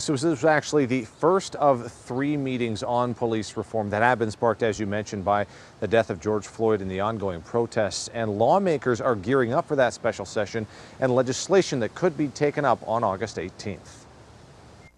So this was actually the first of 3 meetings on police reform that have been sparked, as you mentioned, by the death of George Floyd and the ongoing protests. And lawmakers are gearing up for that special session and legislation that could be taken up on August 18th.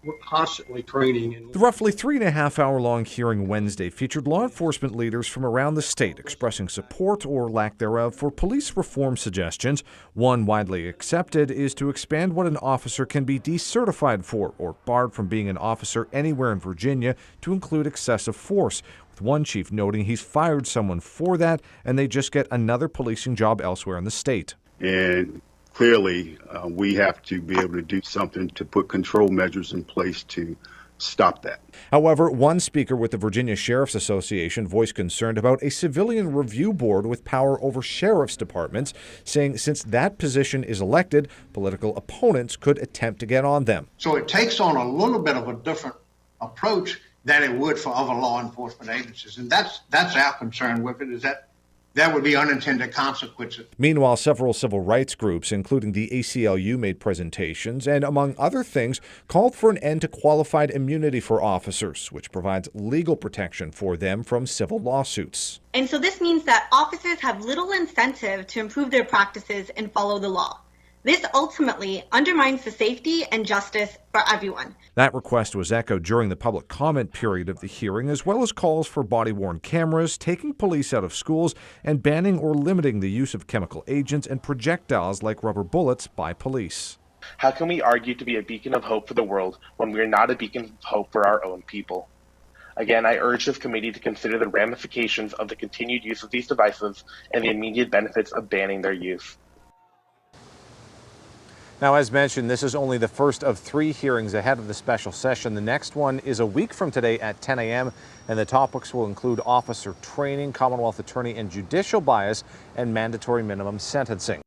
We're constantly training. The roughly 3.5-hour-long hearing Wednesday featured law enforcement leaders from around the state expressing support or lack thereof for police reform suggestions. One widely accepted is to expand what an officer can be decertified for or barred from being an officer anywhere in Virginia to include excessive force, with one chief noting he's fired someone for that and they just get another policing job elsewhere in the state. And clearly, we have to be able to do something to put control measures in place to stop that. However, one speaker with the Virginia Sheriff's Association voiced concern about a civilian review board with power over sheriff's departments, saying since that position is elected, political opponents could attempt to get on them. So it takes on a little bit of a different approach than it would for other law enforcement agencies. And that's our concern with it, is that there would be unintended consequences. Meanwhile, several civil rights groups, including the ACLU, made presentations and, among other things, called for an end to qualified immunity for officers, which provides legal protection for them from civil lawsuits. And so this means that officers have little incentive to improve their practices and follow the law. This ultimately undermines the safety and justice for everyone. That request was echoed during the public comment period of the hearing, as well as calls for body-worn cameras, taking police out of schools, and banning or limiting the use of chemical agents and projectiles like rubber bullets by police. How can we argue to be a beacon of hope for the world when we are not a beacon of hope for our own people? Again, I urge this committee to consider the ramifications of the continued use of these devices and the immediate benefits of banning their use. Now, as mentioned, this is only the first of 3 hearings ahead of the special session. The next one is a week from today at 10 a.m., and the topics will include officer training, Commonwealth attorney and judicial bias, and mandatory minimum sentencing.